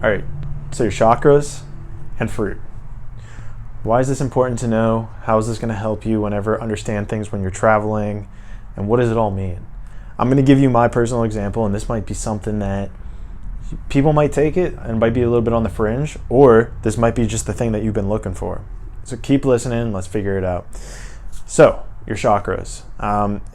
All right, so your chakras and fruit. Why is this important to know? How is this going to help you whenever understand things when you're traveling? And what does it all mean? I'm going to give you my personal example, and this might be something that people might take it and might be a little bit on the fringe, or this might be just the thing that you've been looking for. So keep listening, let's figure it out. So, your chakras.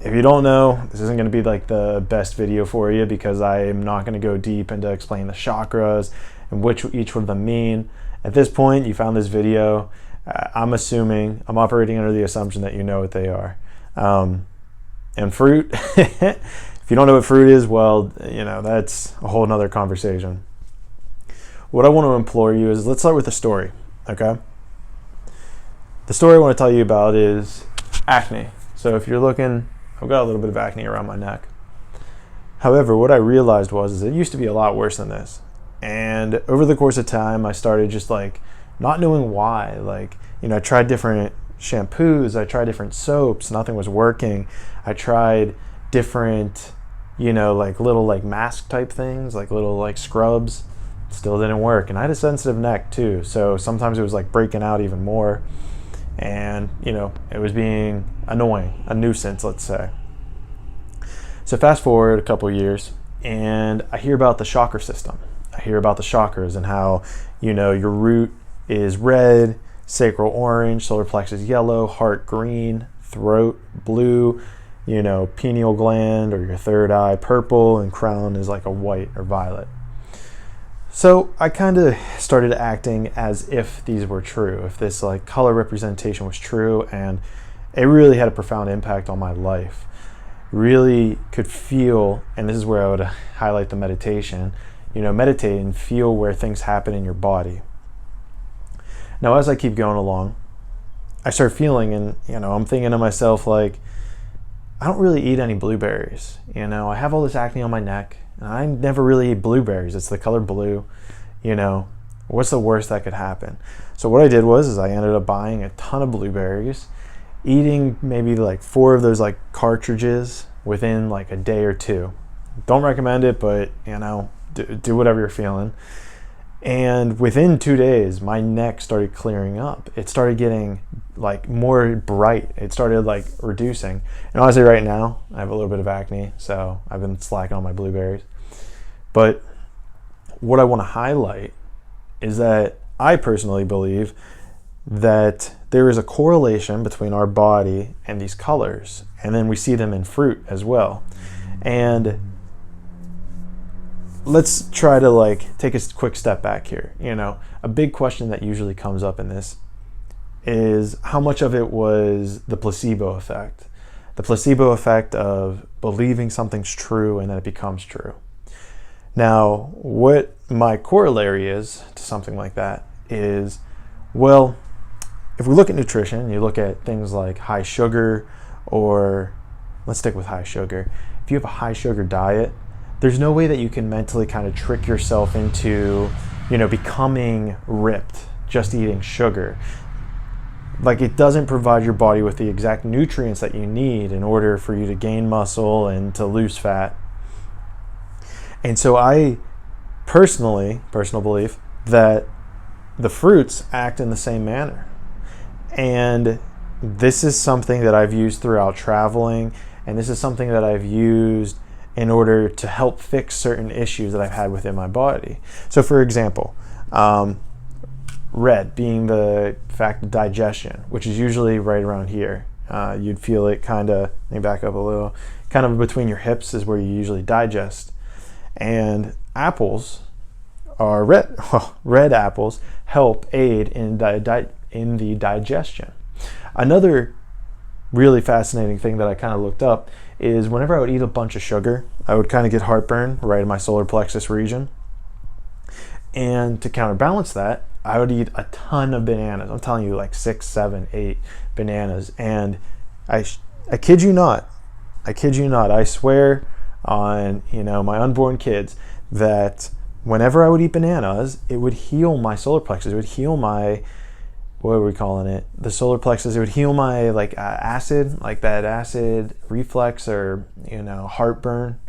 If you don't know, this isn't going to be like the best video for you because I am not going to go deep into explain the chakras and which each of them mean. At this point, you found this video. I'm operating under the assumption that you know what they are. And fruit, if you don't know what fruit is, well, that's a whole nother conversation. What I want to implore you is, let's start with a story, okay? The story I want to tell you about is acne. So if you're looking, I've got a little bit of acne around my neck. However, what I realized was it used to be a lot worse than this. And over the course of time, I started just not knowing why. I tried different shampoos, I tried different soaps, nothing was working. I tried different, little mask type things, little scrubs, still didn't work. And I had a sensitive neck too, so sometimes it was breaking out even more. And it was being annoying, a nuisance, let's say. So fast forward a couple of years, and I hear about the chakra system. I hear about the chakras and how your root is red, sacral orange, solar plexus yellow, heart green, throat blue, pineal gland or your third eye purple, and crown is like a white or violet. So I kind of started acting as if these were true, if this color representation was true, and it really had a profound impact on my life. Really could feel, and this is where I would highlight the meditation, meditate and feel where things happen in your body. Now, as I keep going along, I start feeling, and I'm thinking to myself, I don't really eat any blueberries. I have all this acne on my neck, and I never really eat blueberries. It's the color blue. What's the worst that could happen? So what I did was I ended up buying a ton of blueberries, eating maybe 4 of those cartridges within a day or two. Don't recommend it, but do whatever you're feeling. And within 2 days, my neck started clearing up. It started getting more bright. It started reducing. And honestly, right now, I have a little bit of acne, so I've been slacking on my blueberries. But what I want to highlight is that I personally believe that there is a correlation between our body and these colors, and then we see them in fruit as well. And let's try to take a quick step back here. A big question that usually comes up in this is how much of it was the placebo effect. The placebo effect of believing something's true and then it becomes true. Now, what my corollary is to something like that is, well, if we look at nutrition, you look at things like high sugar, or let's stick with high sugar. If you have a high sugar diet, there's no way that you can mentally kind of trick yourself into, becoming ripped just eating sugar. It doesn't provide your body with the exact nutrients that you need in order for you to gain muscle and to lose fat. And so I personal belief that the fruits act in the same manner. And this is something that I've used throughout traveling, and this is something that I've used in order to help fix certain issues that I've had within my body. So for example, red being the fact of digestion, which is usually right around here. You'd feel it kind of, let me back up a little, kind of between your hips is where you usually digest. And apples are red. Red apples help aid in the digestion. Another really fascinating thing that I kind of looked up is whenever I would eat a bunch of sugar, I would kind of get heartburn right in my solar plexus region. And to counterbalance that, I would eat a ton of bananas. I'm telling you, 6, 7, 8 bananas. And I kid you not, I swear on my unborn kids that whenever I would eat bananas, it would heal my solar plexus. It would heal my, what are we calling it? The solar plexus. It would heal my acid, that acid reflux or heartburn.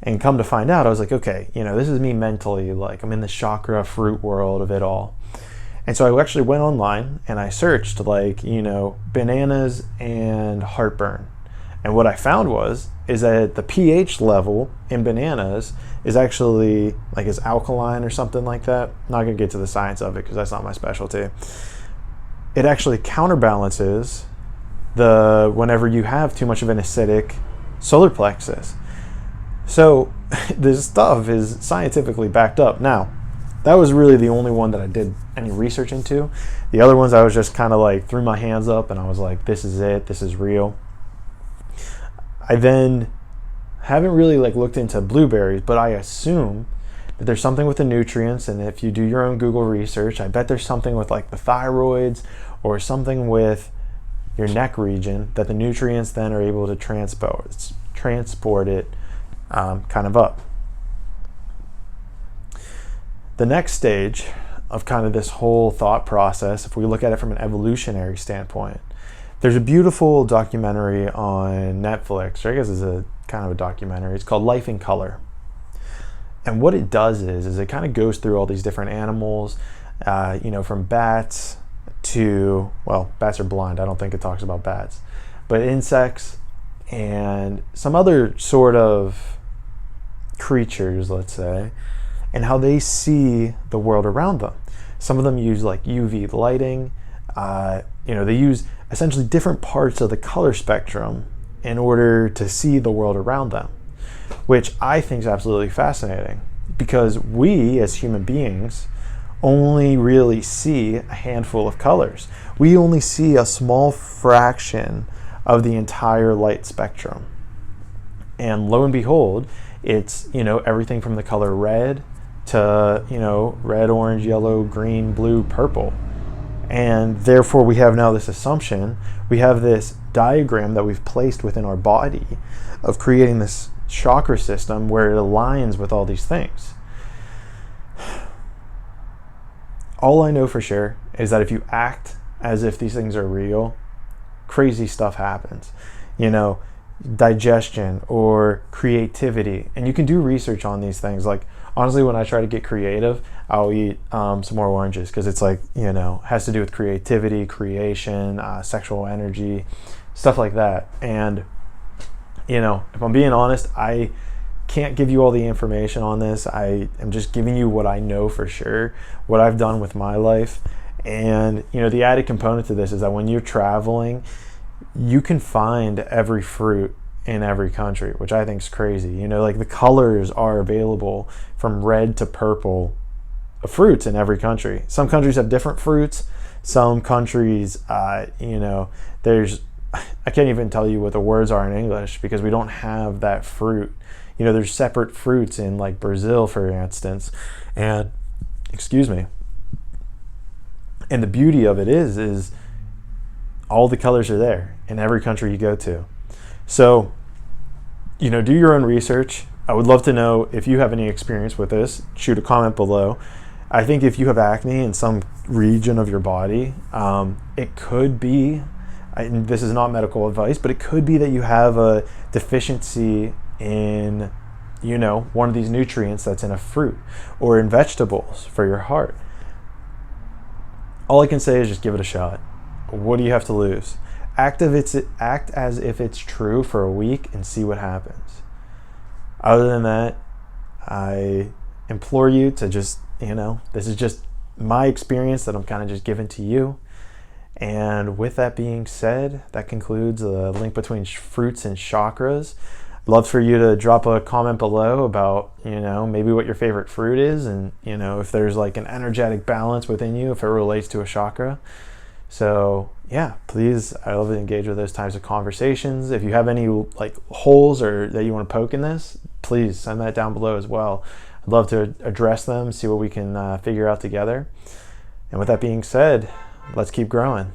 And come to find out, I was like, okay, this is me mentally, like I'm in the chakra fruit world of it all. And so I actually went online and I searched like, bananas and heartburn. And what I found is that the pH level in bananas is actually like is alkaline or something like that. I'm not gonna get to the science of it because that's not my specialty. It actually counterbalances whenever you have too much of an acidic solar plexus. So this stuff is scientifically backed up. Now, that was really the only one that I did any research into. The other ones I was just kind of like threw my hands up and I was like, this is it, this is real. I then haven't really like looked into blueberries, but I assume that there's something with the nutrients, and if you do your own Google research, I bet there's something with like the thyroids or something with your neck region that the nutrients then are able to transport it kind of up. The next stage of kind of this whole thought process, if we look at it from an evolutionary standpoint, there's a beautiful documentary on Netflix, or I guess it's a kind of a documentary. It's called Life in Color. And what it does is it kind of goes through all these different animals, from bats to, well, bats are blind. I don't think it talks about bats, but insects and some other sort of creatures, let's say, and how they see the world around them. Some of them use like UV lighting. They use essentially different parts of the color spectrum in order to see the world around them, which I think is absolutely fascinating because we as human beings only really see a handful of colors. We only see a small fraction of the entire light spectrum. And lo and behold, it's, everything from the color red to, red, orange, yellow, green, blue, purple. And therefore we have now this assumption, we have this diagram that we've placed within our body of creating this chakra system where it aligns with all these things. All I know for sure is that if you act as if these things are real, crazy stuff happens. Digestion or creativity. And you can do research on these things. Like, honestly, when I try to get creative, I'll eat some more oranges because it's like, has to do with creativity, creation, sexual energy, stuff like that. And, if I'm being honest, I can't give you all the information on this. I am just giving you what I know for sure, what I've done with my life. And, the added component to this is that when you're traveling, you can find every fruit in every country, which I think is crazy. Like the colors are available from red to purple of fruits in every country. Some countries have different fruits. Some countries, I can't even tell you what the words are in English because we don't have that fruit. There's separate fruits in like Brazil, for instance. And, excuse me. And the beauty of it is all the colors are there in every country you go to. So, do your own research. I would love to know if you have any experience with this. Shoot a comment below. I think if you have acne in some region of your body, it could be, and this is not medical advice, but it could be that you have a deficiency in, one of these nutrients that's in a fruit or in vegetables for your heart. All I can say is just give it a shot. What do you have to lose? Act as if it's true for a week and see what happens. Other than that, I implore you to just, this is just my experience that I'm kind of just giving to you. And with that being said, that concludes the link between fruits and chakras. I'd love for you to drop a comment below about, maybe what your favorite fruit is and, if there's like an energetic balance within you, if it relates to a chakra. So yeah, please, I love to engage with those types of conversations. If you have any like holes or that you want to poke in this, please send that down below as well. I'd love to address them, see what we can figure out together. And with that being said, let's keep growing.